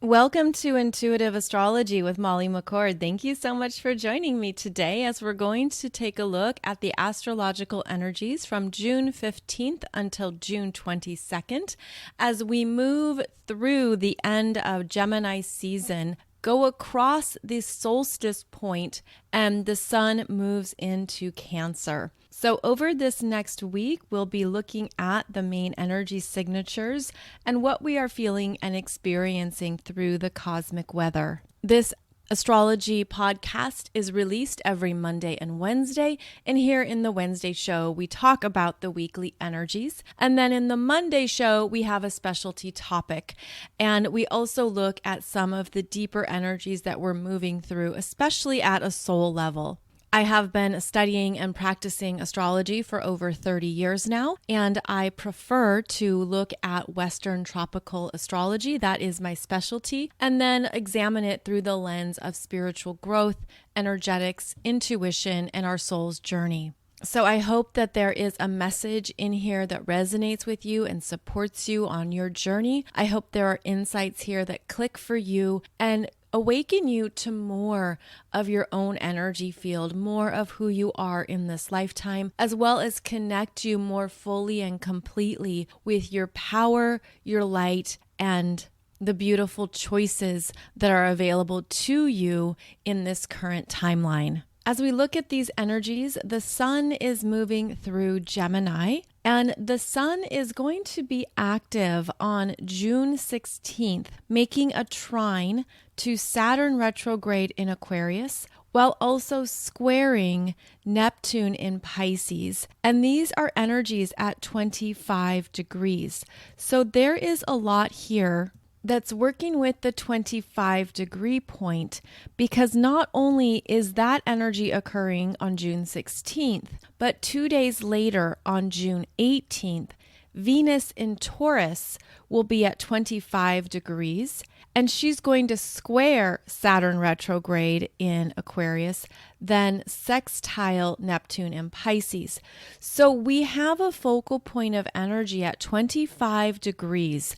Welcome to Intuitive Astrology with Molly McCord. Thank you so much for joining me today as we're going to take a look at the astrological energies from June 15th until June 22nd as we move through the end of Gemini season, go across the solstice point, and the sun moves into Cancer. So over this next week, we'll be looking at the main energy signatures and what we are feeling and experiencing through the cosmic weather. This astrology podcast is released every Monday and Wednesday. And here in the Wednesday show, we talk about the weekly energies. And then in the Monday show, we have a specialty topic. And we also look at some of the deeper energies that we're moving through, especially at a soul level. I have been studying and practicing astrology for over 30 years now, and I prefer to look at Western tropical astrology. That is my specialty, and then examine it through the lens of spiritual growth, energetics, intuition, and our soul's journey. So I hope that there is a message in here that resonates with you and supports you on your journey. I hope there are insights here that click for you and awaken you to more of your own energy field, more of who you are in this lifetime, as well as connect you more fully and completely with your power, your light, and the beautiful choices that are available to you in this current timeline. As we look at these energies, the sun is moving through Gemini, and the sun is going to be active on June 16th, making a trine to Saturn retrograde in Aquarius, while also squaring Neptune in Pisces. And these are energies at 25 degrees. So there is a lot here that's working with the 25-degree point, because not only is that energy occurring on June 16th, but 2 days later on June 18th, Venus in Taurus will be at 25 degrees, and she's going to square Saturn retrograde in Aquarius, then sextile Neptune in Pisces. So we have a focal point of energy at 25 degrees,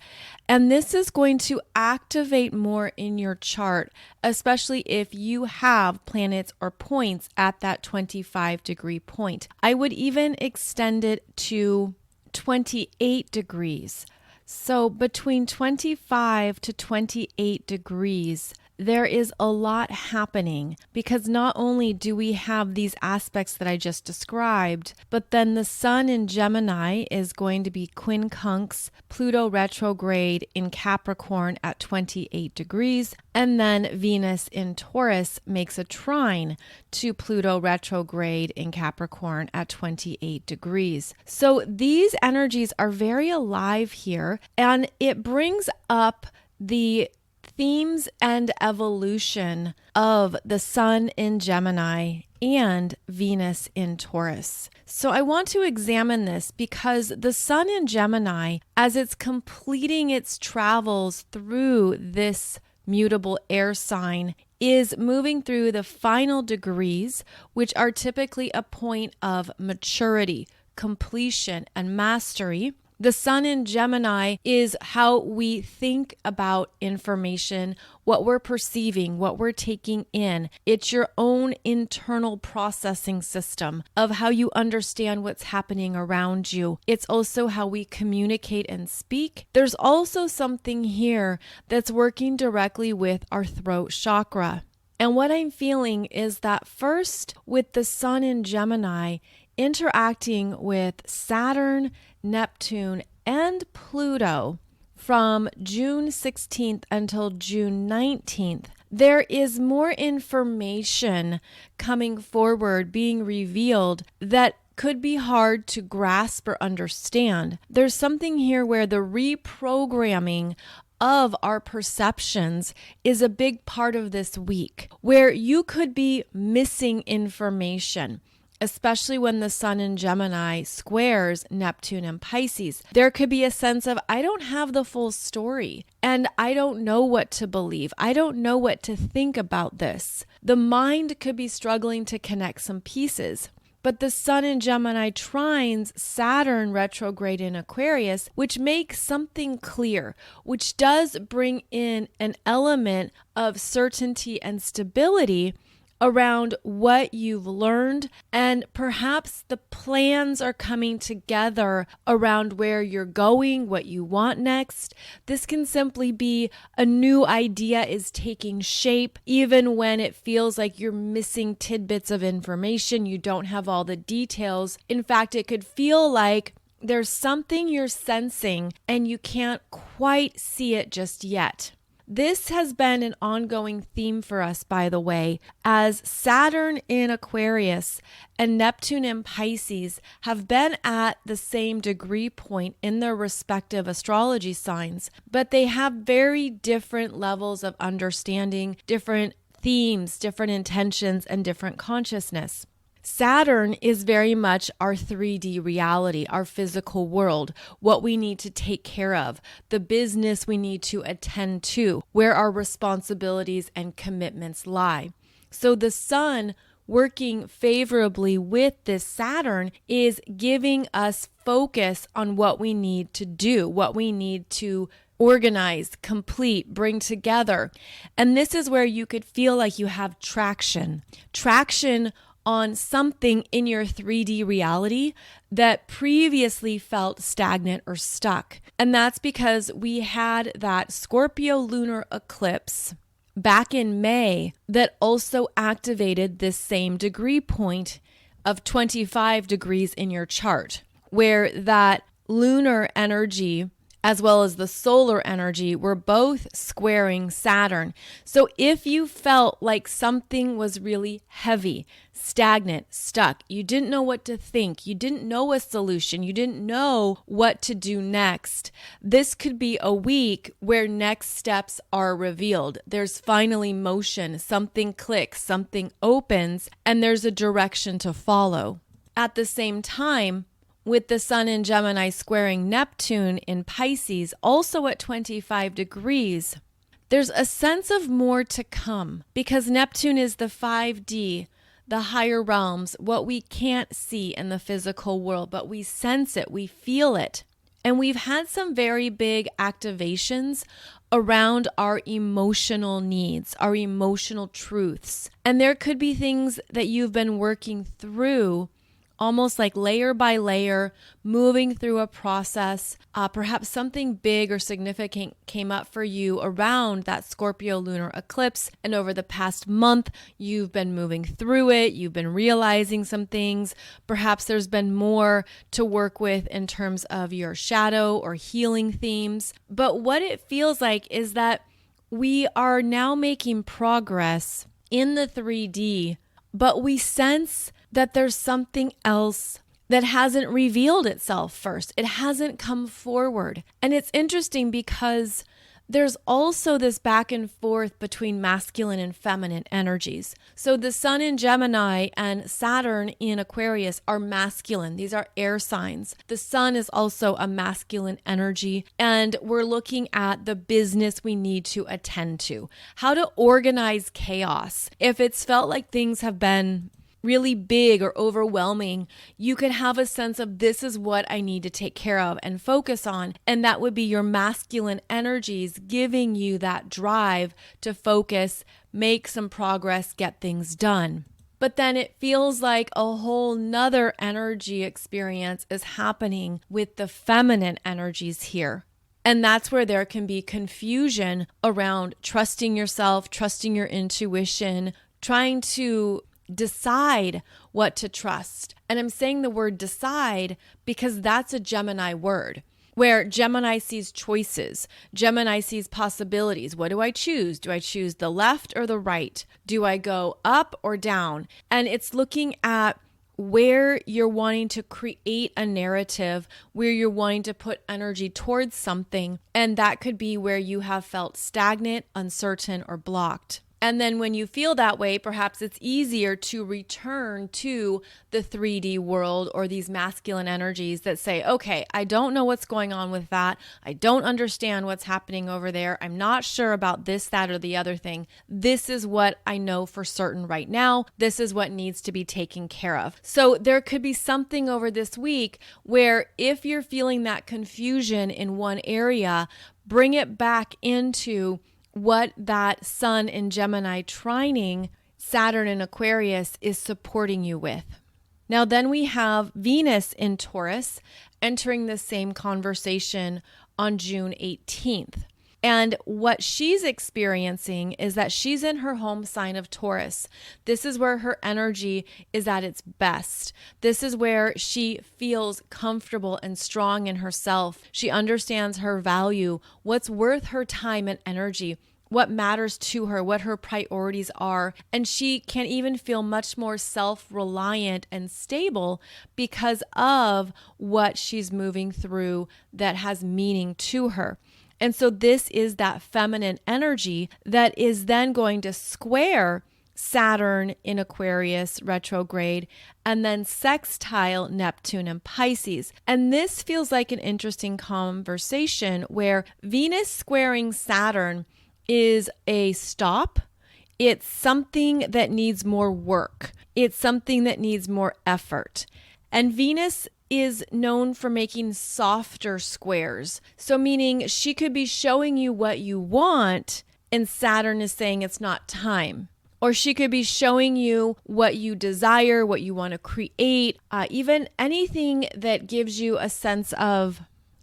and this is going to activate more in your chart, especially if you have planets or points at that 25-degree point. I would even extend it to 28 degrees. So between 25 to 28 degrees, there is a lot happening, because not only do we have these aspects that I just described, but then the sun in Gemini is going to be quincunx Pluto retrograde in Capricorn at 28 degrees. And then Venus in Taurus makes a trine to Pluto retrograde in Capricorn at 28 degrees. So these energies are very alive here, and it brings up the themes and evolution of the sun in Gemini and Venus in Taurus. So I want to examine this because the sun in Gemini, as it's completing its travels through this mutable air sign, is moving through the final degrees, which are typically a point of maturity, completion, and mastery. The sun in Gemini is how we think about information, what we're perceiving, what we're taking in. It's your own internal processing system of how you understand what's happening around you. It's also how we communicate and speak. There's also something here that's working directly with our throat chakra. And what I'm feeling is that first, with the sun in Gemini interacting with Saturn, Neptune, and Pluto from June 16th until June 19th, there is more information coming forward, being revealed that could be hard to grasp or understand. There's something here where the reprogramming of our perceptions is a big part of this week, where you could be missing information, especially when the sun in Gemini squares Neptune and Pisces. There could be a sense of, I don't have the full story, and I don't know what to believe. I don't know what to think about this. The mind could be struggling to connect some pieces. But the Sun in Gemini trines Saturn retrograde in Aquarius, which makes something clear, which does bring in an element of certainty and stability around what you've learned, and perhaps the plans are coming together around where you're going, what you want next. This can simply be a new idea is taking shape, even when it feels like you're missing tidbits of information, you don't have all the details. In fact, it could feel like there's something you're sensing and you can't quite see it just yet. This has been an ongoing theme for us, by the way, as Saturn in Aquarius and Neptune in Pisces have been at the same degree point in their respective astrology signs, but they have very different levels of understanding, different themes, different intentions, and different consciousness. Saturn is very much our 3D reality, our physical world, what we need to take care of, the business we need to attend to, where our responsibilities and commitments lie. So the Sun working favorably with this Saturn is giving us focus on what we need to do, what we need to organize, complete, bring together. And this is where you could feel like you have traction on something in your 3D reality that previously felt stagnant or stuck. And that's because we had that Scorpio lunar eclipse back in May that also activated this same degree point of 25 degrees in your chart, where that lunar energy as well as the solar energy were both squaring Saturn. So if you felt like something was really heavy, stagnant, stuck, you didn't know what to think, you didn't know a solution, you didn't know what to do next, this could be a week where next steps are revealed. There's finally motion, something clicks, something opens, and there's a direction to follow. At the same time, with the Sun in Gemini squaring Neptune in Pisces, also at 25 degrees, there's a sense of more to come because Neptune is the 5D, the higher realms, what we can't see in the physical world, but we sense it, we feel it. And we've had some very big activations around our emotional needs, our emotional truths. And there could be things that you've been working through almost like layer by layer, moving through a process. Perhaps something big or significant came up for you around that Scorpio lunar eclipse. And over the past month, you've been moving through it. You've been realizing some things. Perhaps there's been more to work with in terms of your shadow or healing themes. But what it feels like is that we are now making progress in the 3D, but we sense that there's something else that hasn't revealed itself first. It hasn't come forward. And it's interesting because there's also this back and forth between masculine and feminine energies. So the Sun in Gemini and Saturn in Aquarius are masculine. These are air signs. The Sun is also a masculine energy. And we're looking at the business we need to attend to, how to organize chaos. If it's felt like things have been really big or overwhelming, you could have a sense of this is what I need to take care of and focus on. And that would be your masculine energies giving you that drive to focus, make some progress, get things done. But then it feels like a whole nother energy experience is happening with the feminine energies here. And that's where there can be confusion around trusting yourself, trusting your intuition, trying to decide what to trust. And I'm saying the word decide because that's a Gemini word, where Gemini sees choices. Gemini sees possibilities. What do I choose? Do I choose the left or the right? Do I go up or down? And it's looking at where you're wanting to create a narrative, where you're wanting to put energy towards something. And that could be where you have felt stagnant, uncertain, or blocked. And then when you feel that way, perhaps it's easier to return to the 3D world or these masculine energies that say, okay, I don't know what's going on with that. I don't understand what's happening over there. I'm not sure about this, that, or the other thing. This is what I know for certain right now. This is what needs to be taken care of. So there could be something over this week where if you're feeling that confusion in one area, bring it back into what that Sun in Gemini trining Saturn in Aquarius is supporting you with. Now then we have Venus in Taurus entering the same conversation on June 18th. And what she's experiencing is that she's in her home sign of Taurus. This is where her energy is at its best. This is where she feels comfortable and strong in herself. She understands her value, what's worth her time and energy, what matters to her, what her priorities are. And she can even feel much more self-reliant and stable because of what she's moving through that has meaning to her. And so this is that feminine energy that is then going to square Saturn in Aquarius retrograde and then sextile Neptune and Pisces. And this feels like an interesting conversation where Venus squaring Saturn is a stop. It's something that needs more work. It's something that needs more effort. And Venus is known for making softer squares. So meaning she could be showing you what you want and Saturn is saying it's not time. Or she could be showing you what you desire, what you want to create, even anything that gives you a sense of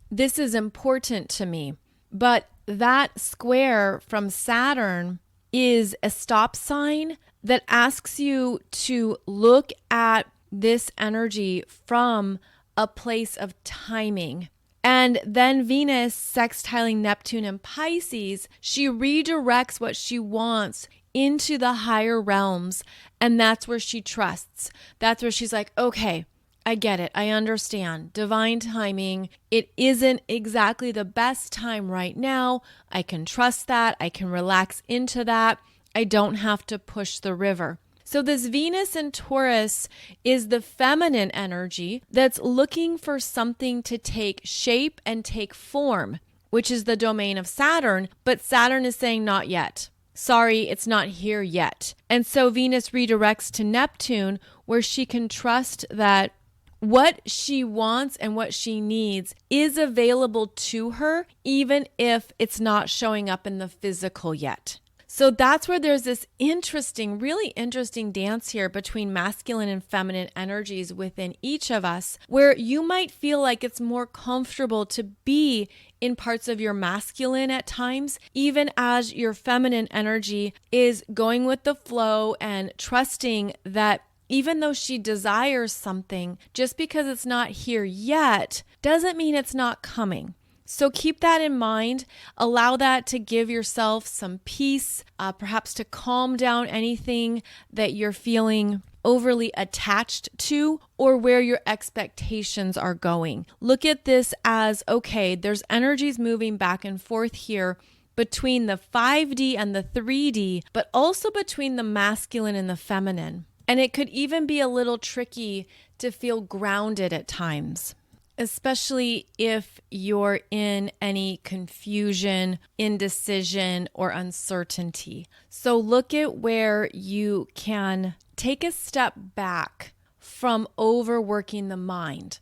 this is important to me. But that square from Saturn is a stop sign that asks you to look at this energy from a place of timing. And then Venus sextiling Neptune and Pisces, she redirects what she wants into the higher realms. And that's where she trusts. That's where she's like, okay, I get it. I understand. Divine timing. It isn't exactly the best time right now. I can trust that. I can relax into that. I don't have to push the river. So this Venus in Taurus is the feminine energy that's looking for something to take shape and take form, which is the domain of Saturn. But Saturn is saying not yet. Sorry, it's not here yet. And so Venus redirects to Neptune, where she can trust that what she wants and what she needs is available to her, even if it's not showing up in the physical yet. So that's where there's this really interesting dance here between masculine and feminine energies within each of us, where you might feel like it's more comfortable to be in parts of your masculine at times, even as your feminine energy is going with the flow and trusting that even though she desires something, just because it's not here yet, doesn't mean it's not coming. So keep that in mind. Allow that to give yourself some peace, perhaps to calm down anything that you're feeling overly attached to or where your expectations are going. Look at this as, okay, there's energies moving back and forth here between the 5D and the 3D, but also between the masculine and the feminine. And it could even be a little tricky to feel grounded at times, especially if you're in any confusion, indecision, or uncertainty. So look at where you can take a step back from overworking the mind.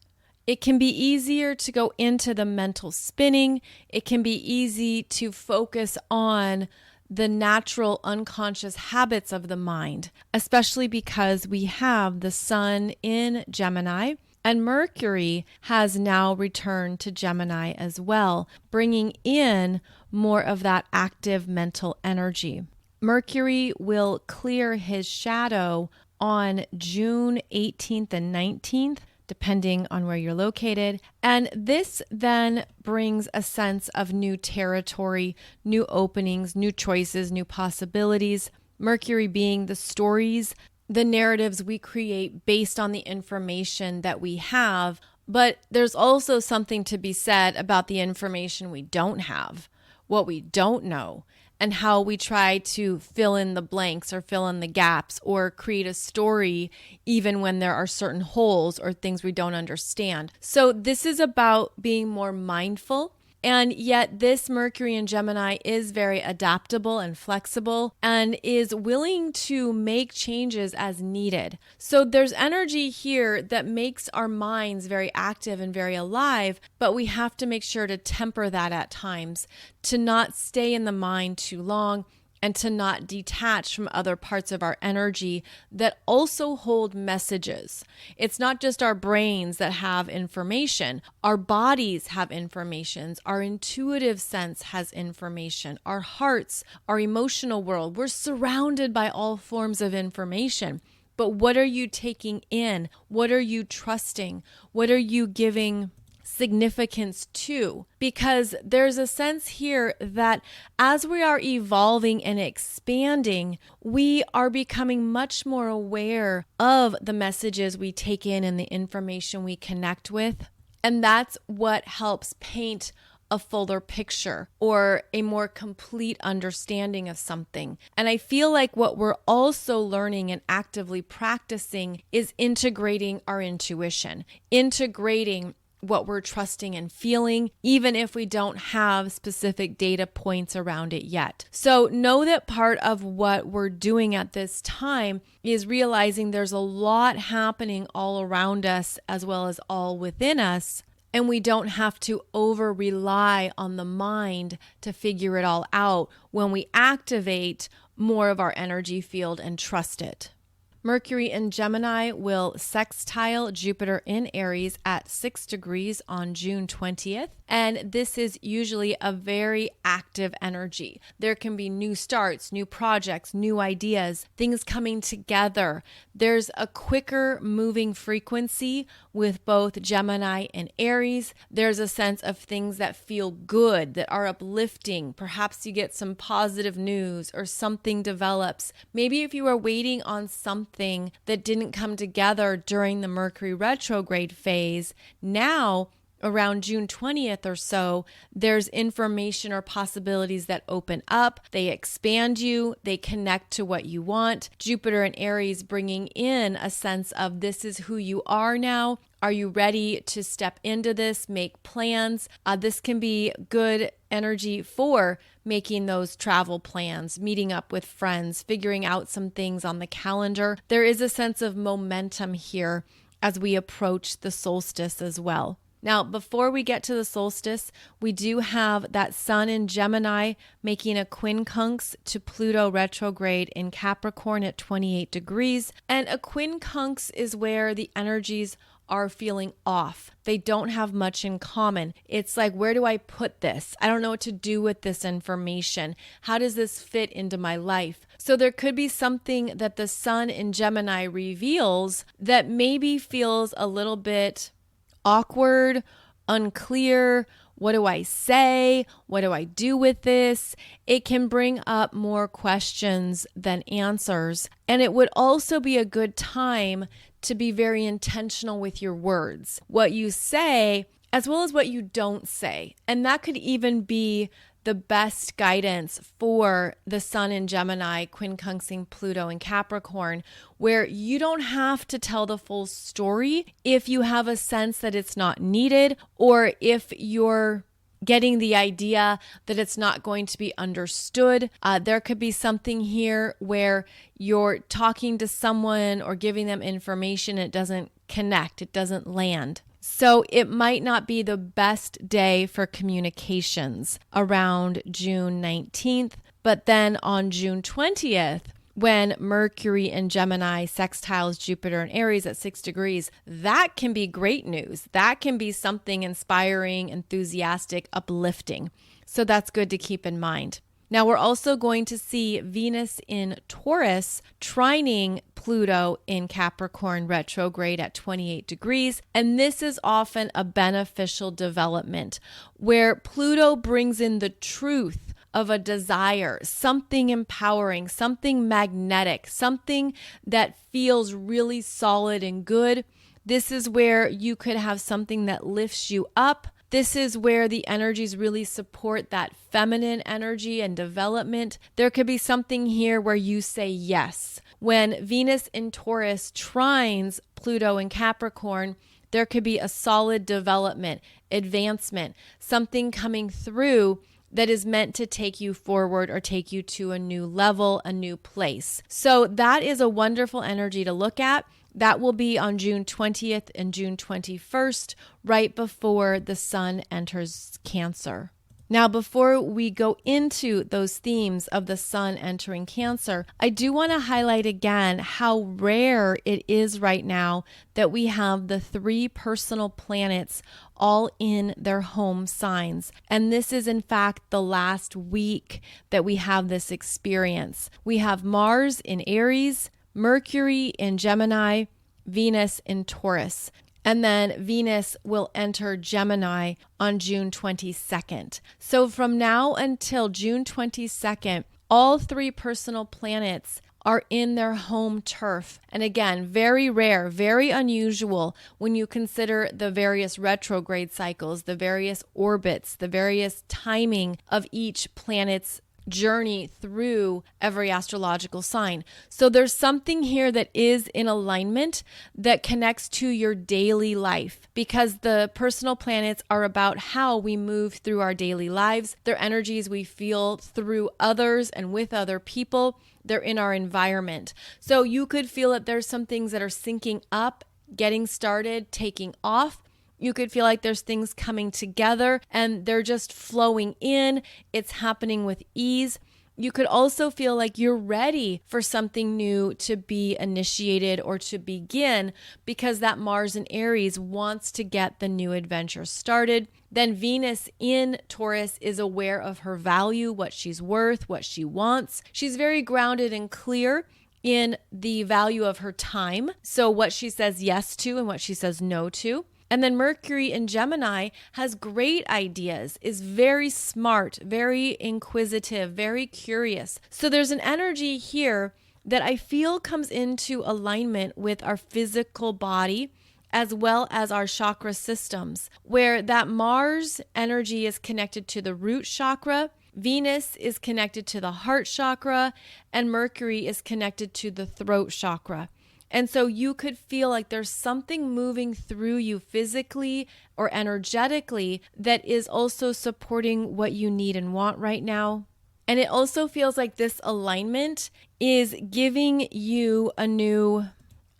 It can be easier to go into the mental spinning. It can be easy to focus on the natural unconscious habits of the mind, especially because we have the Sun in Gemini and Mercury has now returned to Gemini as well, bringing in more of that active mental energy. Mercury will clear his shadow on June 18th and 19th, depending on where you're located. And this then brings a sense of new territory, new openings, new choices, new possibilities. Mercury being the stories, the narratives we create based on the information that we have. But there's also something to be said about the information we don't have. what we don't know, and how we try to fill in the blanks or fill in the gaps or create a story even when there are certain holes or things we don't understand. So this is about being more mindful. And yet this Mercury in Gemini is very adaptable and flexible and is willing to make changes as needed. So there's energy here that makes our minds very active and very alive, but we have to make sure to temper that at times, to not stay in the mind too long, and to not detach from other parts of our energy that also hold messages. It's not just our brains that have information. Our bodies have information. Our intuitive sense has information. Our hearts, our emotional world. We're surrounded by all forms of information. But what are you taking in? What are you trusting? What are you giving significance to? Because there's a sense here that as we are evolving and expanding, we are becoming much more aware of the messages we take in and the information we connect with. And that's what helps paint a fuller picture or a more complete understanding of something. And I feel like what we're also learning and actively practicing is integrating our intuition, integrating what we're trusting and feeling, even if we don't have specific data points around it yet. So know that part of what we're doing at this time is realizing there's a lot happening all around us as well as all within us. And we don't have to over rely on the mind to figure it all out when we activate more of our energy field and trust it. Mercury in Gemini will sextile Jupiter in Aries at 6 degrees on June 20th. And this is usually a very active energy. There can be new starts, new projects, new ideas, things coming together. There's a quicker moving frequency with both Gemini and Aries. There's a sense of things that feel good, that are uplifting. Perhaps you get some positive news or something develops. Maybe if you were waiting on something that didn't come together during the Mercury retrograde phase, now around June 20th or so, there's information or possibilities that open up. They expand you. They connect to what you want. Jupiter and Aries bringing in a sense of this is who you are now. Are you ready to step into this, make plans? This can be good energy for making those travel plans, meeting up with friends, figuring out some things on the calendar. There is a sense of momentum here as we approach the solstice as well. Now, before we get to the solstice, we do have that Sun in Gemini making a quincunx to Pluto retrograde in Capricorn at 28 degrees. And a quincunx is where the energies are feeling off. They don't have much in common. It's like, where do I put this? I don't know what to do with this information. How does this fit into my life? So there could be something that the Sun in Gemini reveals that maybe feels a little bit awkward, unclear. What do I say? What do I do with this? It can bring up more questions than answers. And it would also be a good time to be very intentional with your words, what you say, as well as what you don't say. And that could even be the best guidance for the Sun in Gemini, quincunxing Pluto in Capricorn, where you don't have to tell the full story if you have a sense that it's not needed, or if you're getting the idea that it's not going to be understood. There could be something here where you're talking to someone or giving them information, it doesn't connect, it doesn't land. So it might not be the best day for communications around June 19th, but then on June 20th, when Mercury in Gemini sextiles Jupiter and Aries at 6 degrees, that can be great news. That can be something inspiring, enthusiastic, uplifting. So that's good to keep in mind. Now, we're also going to see Venus in Taurus trining Pluto in Capricorn retrograde at 28 degrees. And this is often a beneficial development where Pluto brings in the truth of a desire, something empowering, something magnetic, something that feels really solid and good. This is where you could have something that lifts you up, This is where the energies really support that feminine energy and development. There could be something here where you say yes. When Venus in Taurus trines Pluto in Capricorn, there could be a solid development, advancement, something coming through that is meant to take you forward or take you to a new level, a new place. So that is a wonderful energy to look at. That will be on June 20th and June 21st, right before the sun enters Cancer. Now, before we go into those themes of the sun entering Cancer, I do want to highlight again how rare it is right now that we have the 3 personal planets all in their home signs. And this is, in fact, the last week that we have this experience. We have Mars in Aries, Mercury in Gemini, Venus in Taurus. And then Venus will enter Gemini on June 22nd. So from now until June 22nd, all 3 personal planets are in their home turf. And again, very rare, very unusual when you consider the various retrograde cycles, the various orbits, the various timing of each planet's journey through every astrological sign. So there's something here that is in alignment that connects to your daily life, because the personal planets are about how we move through our daily lives. They're energies we feel through others and with other people. They're in our environment. So you could feel that there's some things that are syncing up, getting started, taking off. You could feel like there's things coming together and they're just flowing in. It's happening with ease. You could also feel like you're ready for something new to be initiated or to begin, because that Mars in Aries wants to get the new adventure started. Then Venus in Taurus is aware of her value, what she's worth, what she wants. She's very grounded and clear in the value of her time. So what she says yes to and what she says no to. And then Mercury in Gemini has great ideas, is very smart, very inquisitive, very curious. So there's an energy here that I feel comes into alignment with our physical body as well as our chakra systems, where that Mars energy is connected to the root chakra, Venus is connected to the heart chakra, and Mercury is connected to the throat chakra. And so you could feel like there's something moving through you physically or energetically that is also supporting what you need and want right now. And it also feels like this alignment is giving you a new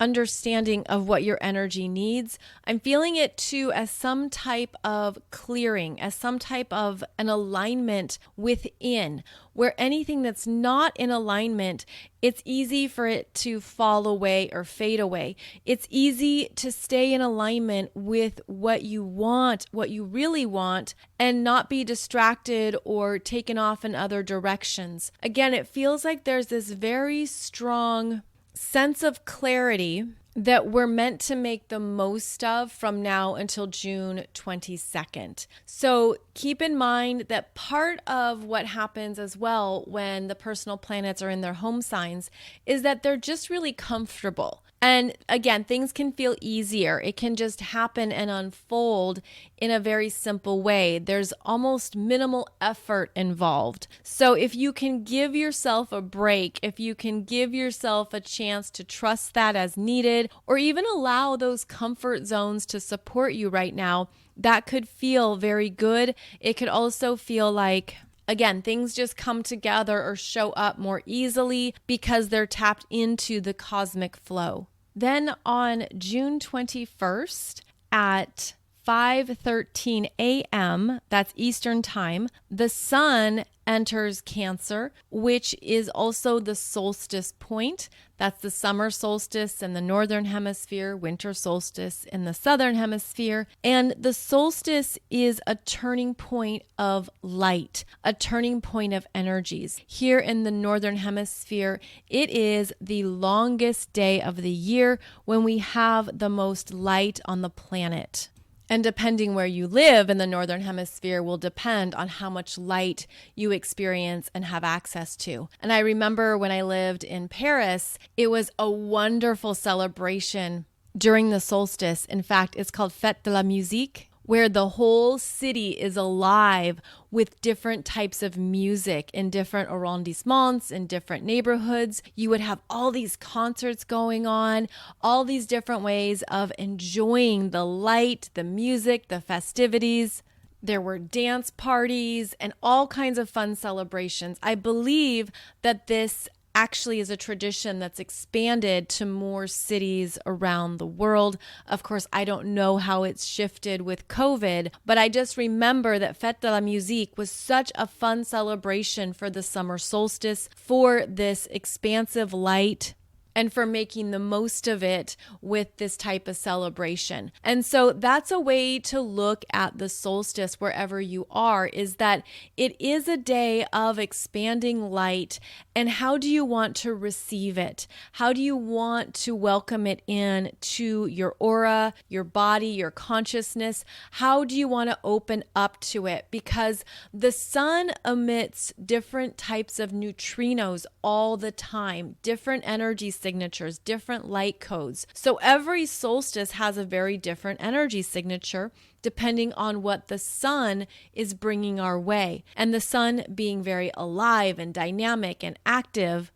understanding of what your energy needs. I'm feeling it too as some type of clearing, as some type of an alignment within, where anything that's not in alignment, it's easy for it to fall away or fade away. It's easy to stay in alignment with what you want, what you really want, and not be distracted or taken off in other directions. Again, it feels like there's this very strong sense of clarity that we're meant to make the most of from now until June 22nd. So keep in mind that part of what happens as well when the personal planets are in their home signs is that they're just really comfortable. And again, things can feel easier. It can just happen and unfold in a very simple way. There's almost minimal effort involved. So if you can give yourself a break, if you can give yourself a chance to trust that as needed, or even allow those comfort zones to support you right now, that could feel very good. It could also feel like, again, things just come together or show up more easily because they're tapped into the cosmic flow. Then on June 21st at 5:13 a.m., that's Eastern time, the sun enters Cancer, which is also the solstice point. That's the summer solstice in the northern hemisphere, winter solstice in the southern hemisphere. And the solstice is a turning point of light, a turning point of energies. Here in the northern hemisphere, it is the longest day of the year when we have the most light on the planet. And depending where you live in the northern hemisphere will depend on how much light you experience and have access to. And I remember when I lived in Paris, it was a wonderful celebration during the solstice. In fact, it's called Fête de la Musique, where the whole city is alive with different types of music in different arrondissements, in different neighborhoods. You would have all these concerts going on, all these different ways of enjoying the light, the music, the festivities. There were dance parties and all kinds of fun celebrations. I believe that this actually is a tradition that's expanded to more cities around the world. Of course, I don't know how it's shifted with COVID, but I just remember that Fête de la Musique was such a fun celebration for the summer solstice, for this expansive light, and for making the most of it with this type of celebration. And so that's a way to look at the solstice wherever you are, is that it is a day of expanding light. And how do you want to receive it? How do you want to welcome it in to your aura, your body, your consciousness? How do you want to open up to it? Because the sun emits different types of neutrinos all the time, different energy signatures, different light codes. So every solstice has a very different energy signature depending on what the sun is bringing our way. And the sun being very alive and dynamic and active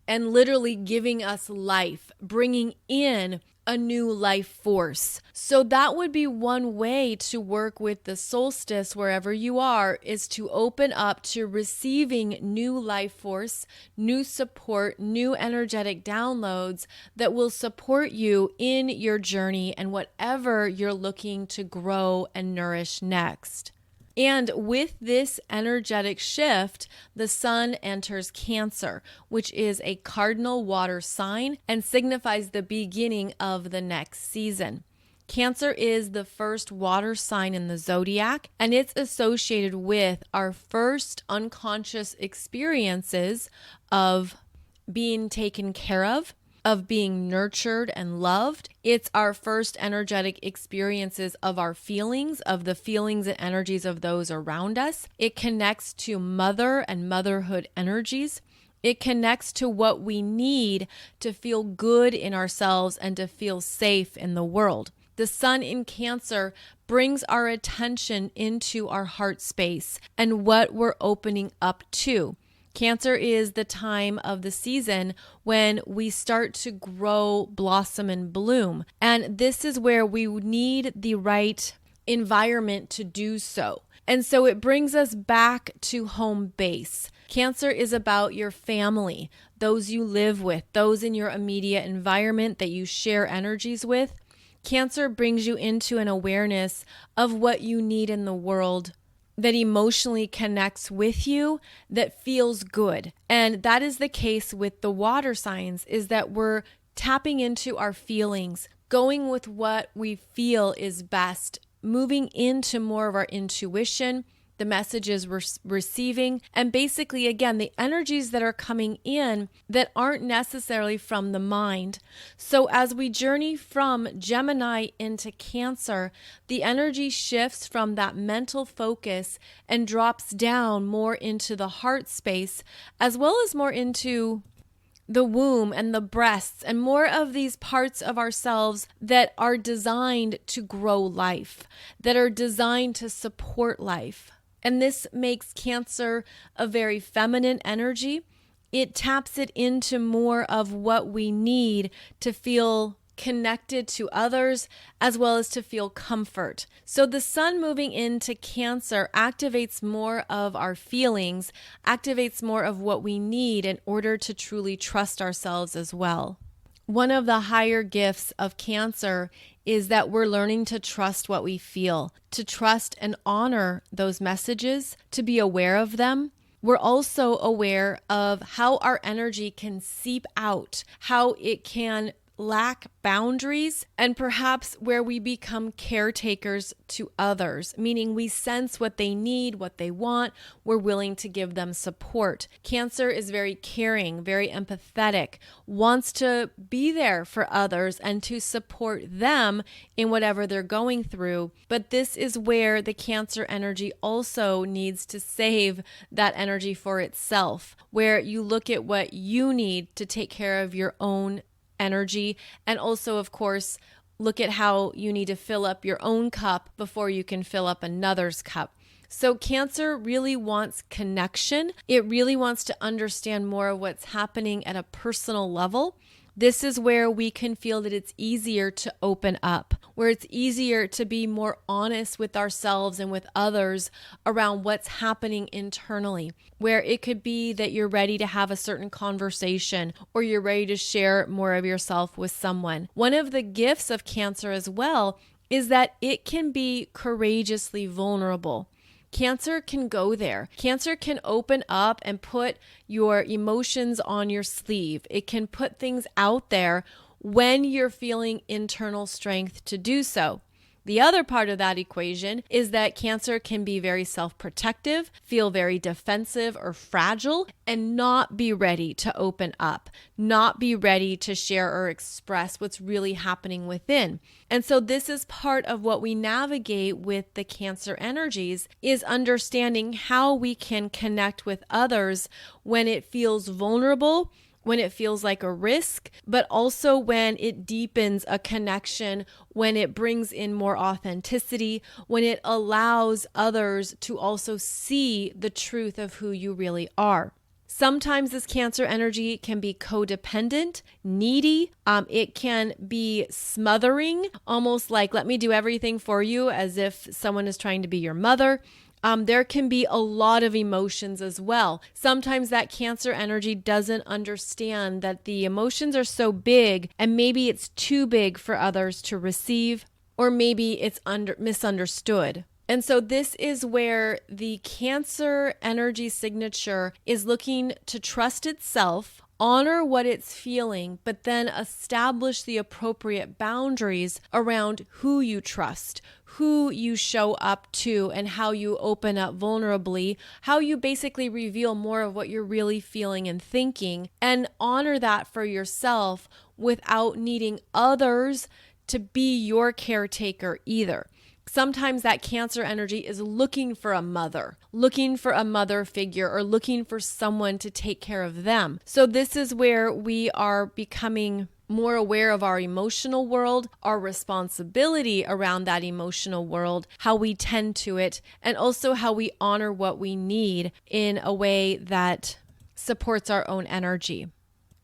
and literally giving us life, bringing in a new life force. So that would be one way to work with the solstice wherever you are, is to open up to receiving new life force, new support, new energetic downloads that will support you in your journey and whatever you're looking to grow and nourish next. And with this energetic shift, the sun enters Cancer, which is a cardinal water sign and signifies the beginning of the next season. Cancer is the first water sign in the zodiac, and it's associated with our first unconscious experiences of being taken care of being nurtured and loved. It's our first energetic experiences of our feelings, of the feelings and energies of those around us. It connects to mother and motherhood energies. It connects to what we need to feel good in ourselves and to feel safe in the world. The sun in Cancer brings our attention into our heart space and what we're opening up to. Cancer is the time of the season when we start to grow, blossom, and bloom. And this is where we need the right environment to do so. And so it brings us back to home base. Cancer is about your family, those you live with, those in your immediate environment that you share energies with. Cancer brings you into an awareness of what you need in the world that emotionally connects with you, that feels good. And that is the case with the water signs, is that we're tapping into our feelings, going with what we feel is best, moving into more of our intuition, the messages we're receiving, and basically, again, the energies that are coming in that aren't necessarily from the mind. So as we journey from Gemini into Cancer, the energy shifts from that mental focus and drops down more into the heart space, as well as more into the womb and the breasts and more of these parts of ourselves that are designed to grow life, that are designed to support life. And this makes Cancer a very feminine energy. It taps it into more of what we need to feel connected to others, as well as to feel comfort. So the sun moving into Cancer activates more of our feelings, activates more of what we need in order to truly trust ourselves as well. One of the higher gifts of Cancer is that we're learning to trust what we feel, to trust and honor those messages, to be aware of them. We're also aware of how our energy can seep out, how it can lack boundaries, and perhaps where we become caretakers to others, meaning we sense what they need, what they want, we're willing to give them support. Cancer is very caring, very empathetic, wants to be there for others and to support them in whatever they're going through. But this is where the Cancer energy also needs to save that energy for itself, where you look at what you need to take care of your own energy, and also, of course, look at how you need to fill up your own cup before you can fill up another's cup. So Cancer really wants connection. It really wants to understand more of what's happening at a personal level. This is where we can feel that it's easier to open up, where it's easier to be more honest with ourselves and with others around what's happening internally, where it could be that you're ready to have a certain conversation or you're ready to share more of yourself with someone. One of the gifts of Cancer as well is that it can be courageously vulnerable. Cancer can go there. Cancer can open up and put your emotions on your sleeve. It can put things out there when you're feeling internal strength to do so. The other part of that equation is that Cancer can be very self-protective, feel very defensive or fragile, and not be ready to open up, not be ready to share or express what's really happening within. And so this is part of what we navigate with the Cancer energies, is understanding how we can connect with others when it feels vulnerable, when it feels like a risk, but also when it deepens a connection, when it brings in more authenticity, when it allows others to also see the truth of who you really are. Sometimes this Cancer energy can be codependent, needy. It can be smothering, almost like, let me do everything for you, as if someone is trying to be your mother. There can be a lot of emotions as well. Sometimes that Cancer energy doesn't understand that the emotions are so big, and maybe it's too big for others to receive, or maybe it's misunderstood. And so this is where the Cancer energy signature is looking to trust itself, honor what it's feeling, but then establish the appropriate boundaries around who you trust, who you show up to, and how you open up vulnerably, how you basically reveal more of what you're really feeling and thinking, and honor that for yourself without needing others to be your caretaker either. Sometimes that Cancer energy is looking for a mother figure, or looking for someone to take care of them. So this is where we are becoming more aware of our emotional world, our responsibility around that emotional world, how we tend to it, and also how we honor what we need in a way that supports our own energy.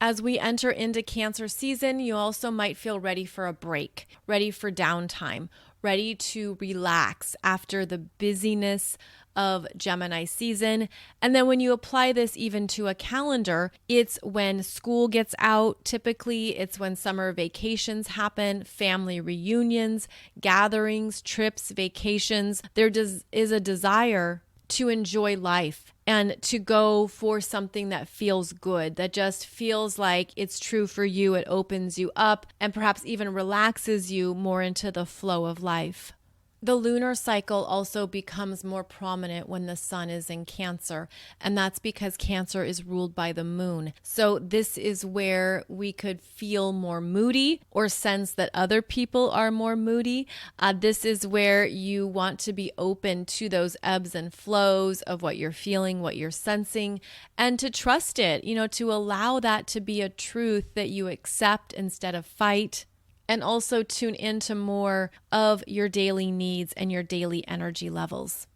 As we enter into Cancer season, you also might feel ready for a break, ready for downtime, ready to relax after the busyness of Gemini season. And then when you apply this even to a calendar, it's when school gets out. Typically, it's when summer vacations happen, family reunions, gatherings, trips, vacations. There is a desire to enjoy life and to go for something that feels good, that just feels like it's true for you. It opens you up and perhaps even relaxes you more into the flow of life. The lunar cycle also becomes more prominent when the sun is in Cancer, and that's because Cancer is ruled by the moon. So this is where we could feel more moody or sense that other people are more moody. This is where you want to be open to those ebbs and flows of what you're feeling, what you're sensing, and to trust it, to allow that to be a truth that you accept instead of fight. And also tune into more of your daily needs and your daily energy levels.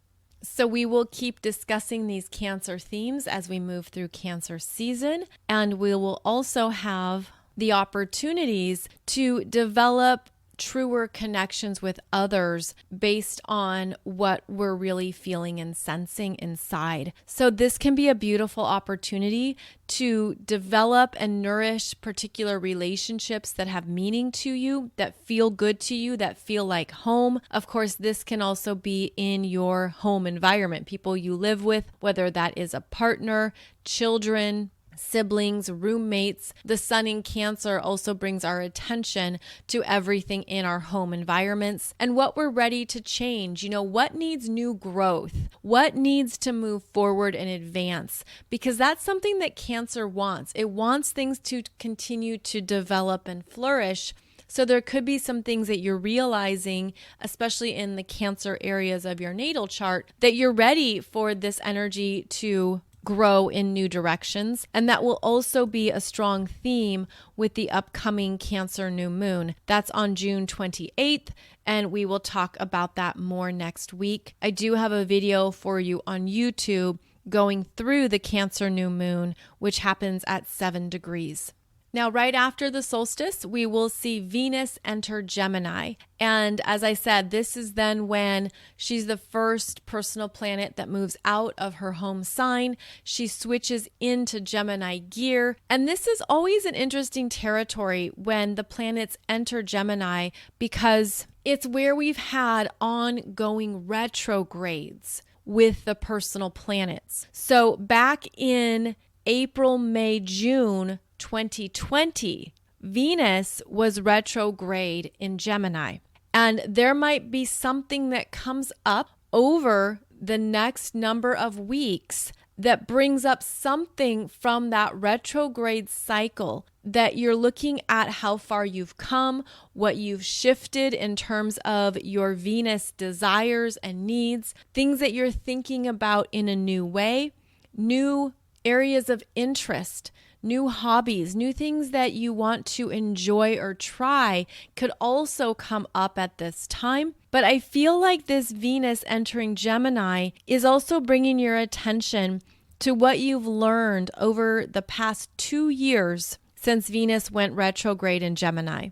So we will keep discussing these Cancer themes as we move through Cancer season. And we will also have the opportunities to develop truer connections with others based on what we're really feeling and sensing inside. So this can be a beautiful opportunity to develop and nourish particular relationships that have meaning to you, that feel good to you, that feel like home. Of course, this can also be in your home environment, people you live with, whether that is a partner, children, siblings, roommates. The sun in Cancer also brings our attention to everything in our home environments and what we're ready to change. What needs new growth? What needs to move forward and advance? Because that's something that Cancer wants. It wants things to continue to develop and flourish. So there could be some things that you're realizing, especially in the Cancer areas of your natal chart, that you're ready for this energy to grow in new directions. And that will also be a strong theme with the upcoming Cancer new moon. That's on June 28th, and we will talk about that more next week. I do have a video for you on YouTube going through the Cancer new moon, which happens at 7 degrees. Now, right after the solstice, we will see Venus enter Gemini. And as I said, this is then when she's the first personal planet that moves out of her home sign. She switches into Gemini gear. And this is always an interesting territory when the planets enter Gemini, because it's where we've had ongoing retrogrades with the personal planets. So back in April, May, June 2020, Venus was retrograde in Gemini. And there might be something that comes up over the next number of weeks that brings up something from that retrograde cycle that you're looking at how far you've come, what you've shifted in terms of your Venus desires and needs, things that you're thinking about in a new way, new areas of interest, new hobbies, new things that you want to enjoy or try could also come up at this time. But I feel like this Venus entering Gemini is also bringing your attention to what you've learned over the past 2 years since Venus went retrograde in Gemini.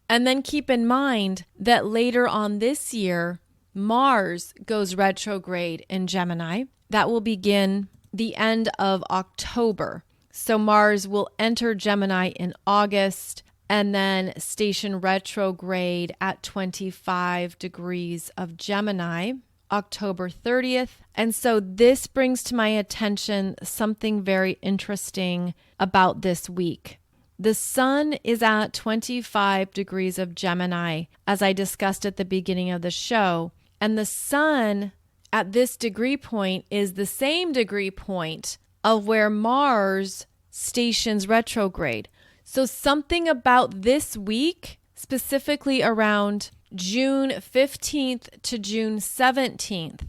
And then keep in mind that later on this year, Mars goes retrograde in Gemini. That will begin the end of October. So Mars will enter Gemini in August and then station retrograde at 25 degrees of Gemini, October 30th. And so this brings to my attention something very interesting about this week. The sun is at 25 degrees of Gemini, as I discussed at the beginning of the show. And the sun at this degree point is the same degree point of where Mars stations retrograde. So something about this week, specifically around June 15th to June 17th,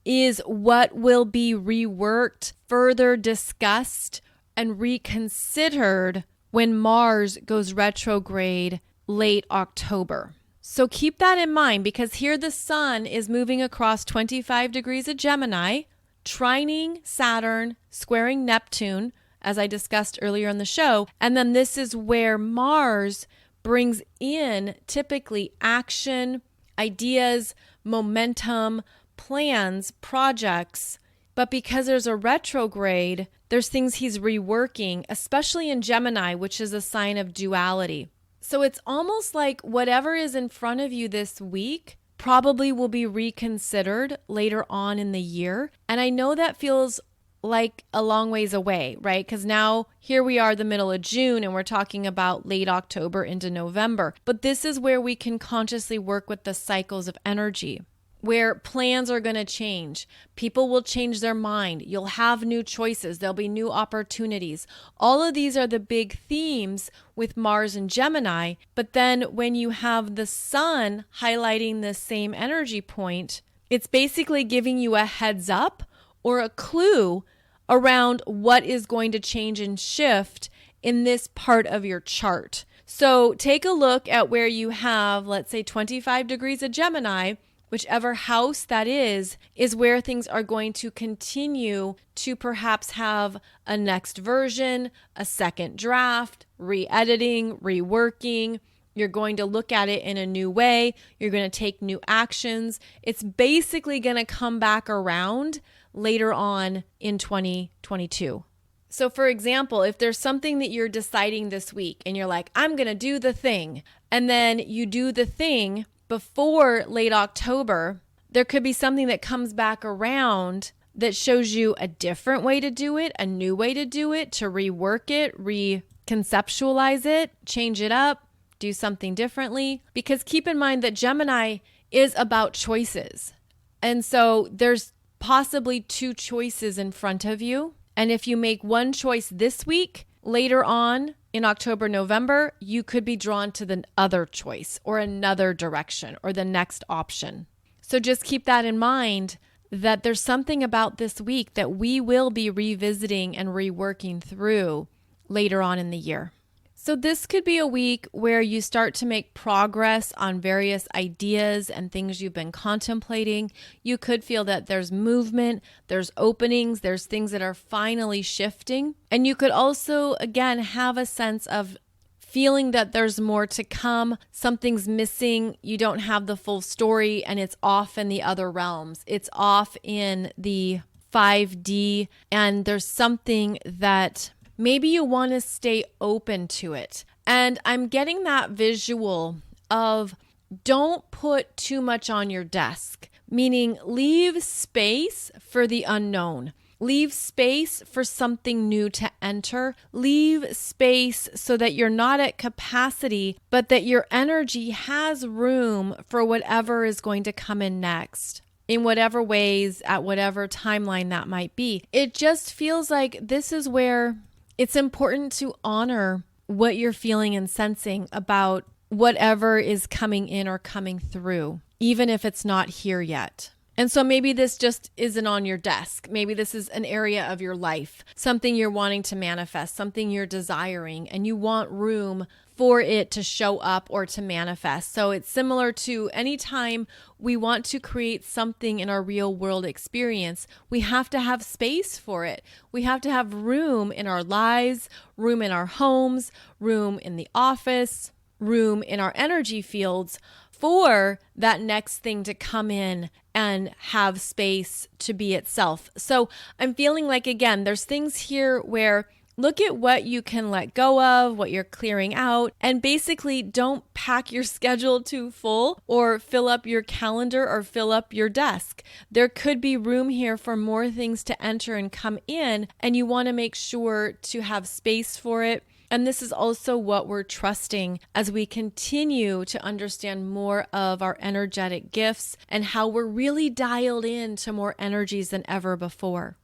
is what will be reworked, further discussed, and reconsidered when Mars goes retrograde late October. So keep that in mind, because here the sun is moving across 25 degrees of Gemini, trining Saturn, squaring Neptune, as I discussed earlier in the show. And then this is where Mars brings in typically action, ideas, momentum, plans, projects. But because there's a retrograde, there's things he's reworking, especially in Gemini, which is a sign of duality. So it's almost like whatever is in front of you this week probably will be reconsidered later on in the year. And I know that feels like a long ways away, right? Because now here we are the middle of June and we're talking about late October into November. But this is where we can consciously work with the cycles of energy, where plans are going to change. People will change their mind. You'll have new choices. There'll be new opportunities. All of these are the big themes with Mars and Gemini. But then when you have the sun highlighting the same energy point, it's basically giving you a heads up or a clue around what is going to change and shift in this part of your chart. So take a look at where you have, let's say, 25 degrees of Gemini. Whichever house that is where things are going to continue to perhaps have a next version, a second draft, re-editing, reworking. You're going to look at it in a new way. You're going to take new actions. It's basically going to come back around later on in 2022. So for example, if there's something that you're deciding this week and you're like, I'm going to do the thing, and then you do the thing before late October, there could be something that comes back around that shows you a different way to do it, a new way to do it, to rework it, reconceptualize it, change it up, do something differently. Because keep in mind that Gemini is about choices. And so there's possibly 2 choices in front of you. And if you make one choice this week, later on in October, November, you could be drawn to the other choice or another direction or the next option. So just keep that in mind, that there's something about this week that we will be revisiting and reworking through later on in the year. So this could be a week where you start to make progress on various ideas and things you've been contemplating. You could feel that there's movement, there's openings, there's things that are finally shifting. And you could also, again, have a sense of feeling that there's more to come, something's missing, you don't have the full story, and it's off in the other realms. It's off in the 5D, and there's something that maybe you want to stay open to it. And I'm getting that visual of don't put too much on your desk, meaning leave space for the unknown. Leave space for something new to enter. Leave space so that you're not at capacity, but that your energy has room for whatever is going to come in next, in whatever ways, at whatever timeline that might be. It just feels like this is where it's important to honor what you're feeling and sensing about whatever is coming in or coming through, even if it's not here yet. And so maybe this just isn't on your desk. Maybe this is an area of your life, something you're wanting to manifest, something you're desiring, and you want room for it to show up or to manifest. So it's similar to any time we want to create something in our real world experience, we have to have space for it. We have to have room in our lives, room in our homes, room in the office, room in our energy fields for that next thing to come in and have space to be itself. So I'm feeling like, again, there's things here where look at what you can let go of, what you're clearing out, and basically don't pack your schedule too full or fill up your calendar or fill up your desk. There could be room here for more things to enter and come in, and you want to make sure to have space for it. And this is also what we're trusting as we continue to understand more of our energetic gifts and how we're really dialed in to more energies than ever before.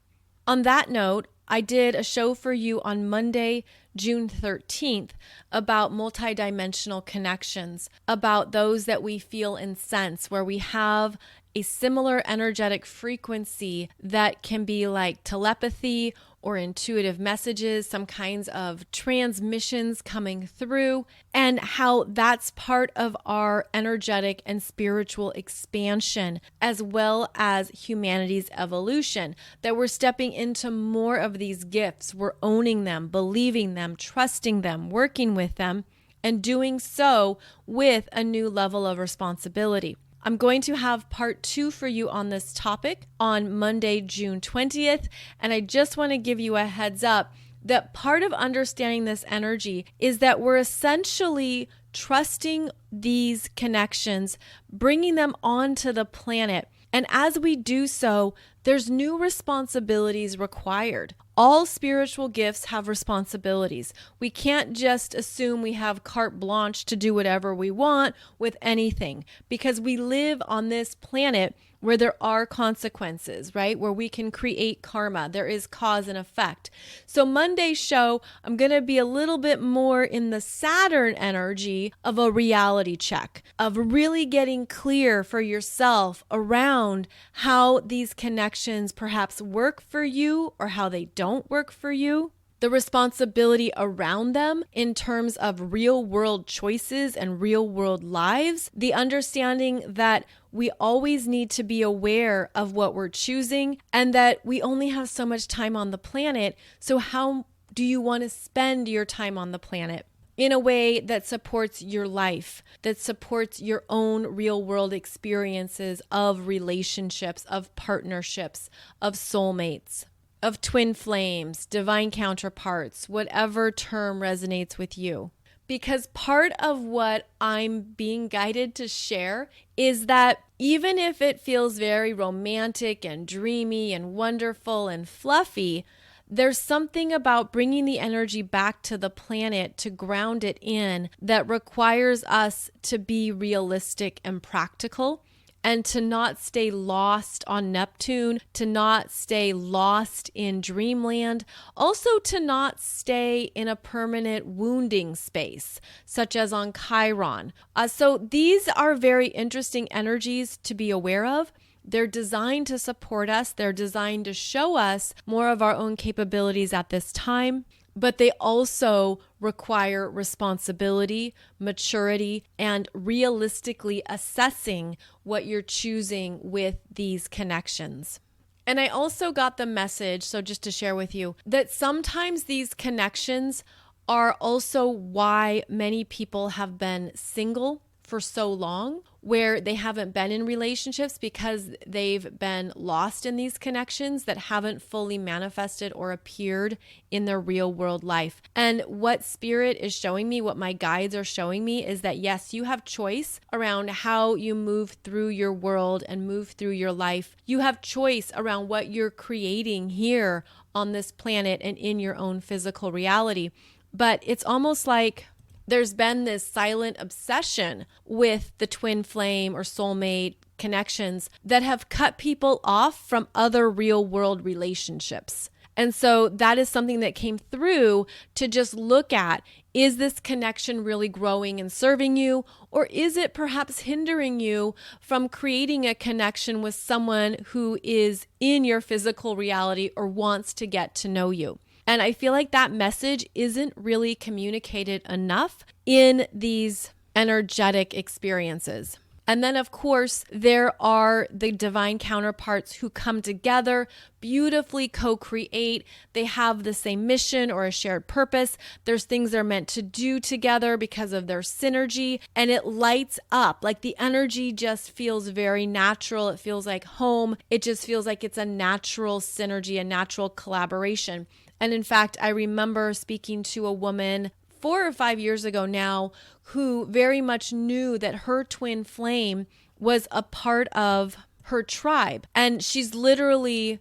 On that note, I did a show for you on Monday, June 13th, about multidimensional connections, about those that we feel and sense, where we have a similar energetic frequency that can be like telepathy or intuitive messages, some kinds of transmissions coming through, and how that's part of our energetic and spiritual expansion, as well as humanity's evolution, that we're stepping into more of these gifts. We're owning them, believing them, trusting them, working with them, and doing so with a new level of responsibility. I'm going to have part 2 for you on this topic on Monday, June 20th. And I just want to give you a heads up that part of understanding this energy is that we're essentially trusting these connections, bringing them onto the planet. And as we do so, there's new responsibilities required. All spiritual gifts have responsibilities. We can't just assume we have carte blanche to do whatever we want with anything, because we live on this planet where there are consequences, right? Where we can create karma. There is cause and effect. So Monday's show, I'm going to be a little bit more in the Saturn energy of a reality check, of really getting clear for yourself around how these connections perhaps work for you or how they don't work for you. The responsibility around them in terms of real world choices and real world lives, the understanding that we always need to be aware of what we're choosing and that we only have so much time on the planet. So how do you want to spend your time on the planet in a way that supports your life, that supports your own real world experiences of relationships, of partnerships, of soulmates, of twin flames, divine counterparts, whatever term resonates with you? Because part of what I'm being guided to share is that even if it feels very romantic and dreamy and wonderful and fluffy, there's something about bringing the energy back to the planet to ground it in that requires us to be realistic and practical, and to not stay lost on Neptune, to not stay lost in dreamland, also to not stay in a permanent wounding space, such as on Chiron. So these are very interesting energies to be aware of. They're designed to support us. They're designed to show us more of our own capabilities at this time. But they also require responsibility, maturity, and realistically assessing what you're choosing with these connections. And I also got the message, so just to share with you, that sometimes these connections are also why many people have been single for so long, where they haven't been in relationships because they've been lost in these connections that haven't fully manifested or appeared in their real world life. And what Spirit is showing me, what my guides are showing me, is that yes, you have choice around how you move through your world and move through your life. You have choice around what you're creating here on this planet and in your own physical reality. But it's almost like there's been this silent obsession with the twin flame or soulmate connections that have cut people off from other real world relationships. And so that is something that came through to just look at, is this connection really growing and serving you? Or is it perhaps hindering you from creating a connection with someone who is in your physical reality or wants to get to know you? And I feel like that message isn't really communicated enough in these energetic experiences. And then, of course, there are the divine counterparts who come together, beautifully co-create. They have the same mission or a shared purpose. There's things they're meant to do together because of their synergy, and it lights up. Like the energy just feels very natural. It feels like home. It just feels like it's a natural synergy, a natural collaboration. And in fact, I remember speaking to a woman 4 or 5 years ago now who very much knew that her twin flame was a part of her tribe. And she's literally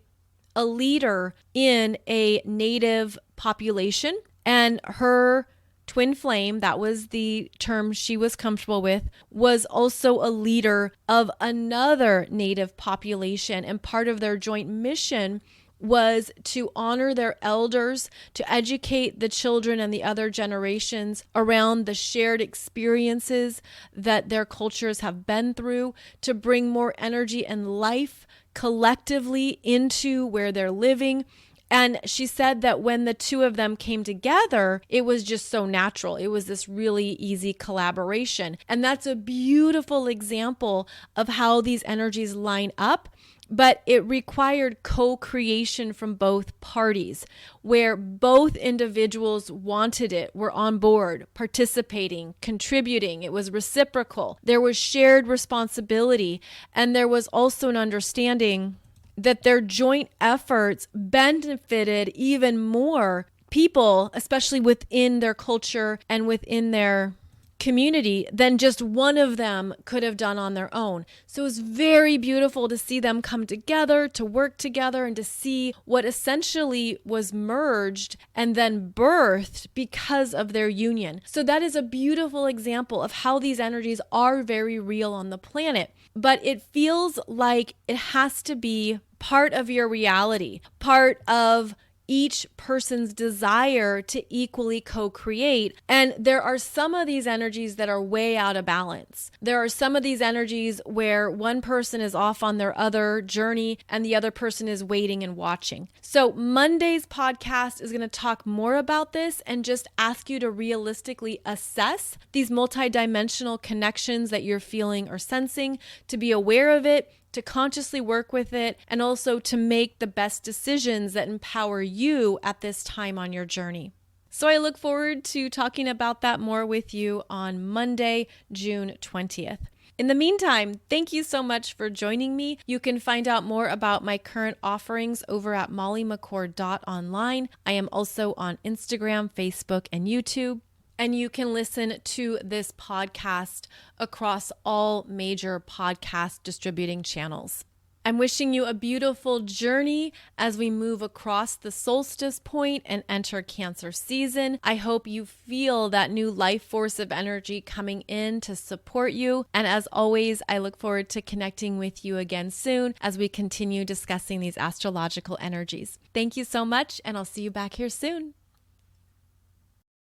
a leader in a native population. And her twin flame, that was the term she was comfortable with, was also a leader of another native population. And part of their joint mission was to honor their elders, to educate the children and the other generations around the shared experiences that their cultures have been through, to bring more energy and life collectively into where they're living. And she said that when the two of them came together, it was just so natural. It was this really easy collaboration. And that's a beautiful example of how these energies line up. But it required co-creation from both parties, where both individuals wanted it, were on board, participating, contributing. It was reciprocal. There was shared responsibility, and there was also an understanding that their joint efforts benefited even more people, especially within their culture and within their community, than just one of them could have done on their own. So it was very beautiful to see them come together, to work together, and to see what essentially was merged and then birthed because of their union. So that is a beautiful example of how these energies are very real on the planet. But it feels like it has to be part of your reality, part of each person's desire to equally co-create. And there are some of these energies that are way out of balance. There are some of these energies where one person is off on their other journey and the other person is waiting and watching. So Monday's podcast is going to talk more about this and just ask you to realistically assess these multidimensional connections that you're feeling or sensing, to be aware of it, to consciously work with it, and also to make the best decisions that empower you at this time on your journey. So I look forward to talking about that more with you on Monday, June 20th. In the meantime, thank you so much for joining me. You can find out more about my current offerings over at mollymccord.online. I am also on Instagram, Facebook, and YouTube. And you can listen to this podcast across all major podcast distributing channels. I'm wishing you a beautiful journey as we move across the solstice point and enter Cancer season. I hope you feel that new life force of energy coming in to support you. And as always, I look forward to connecting with you again soon as we continue discussing these astrological energies. Thank you so much, and I'll see you back here soon.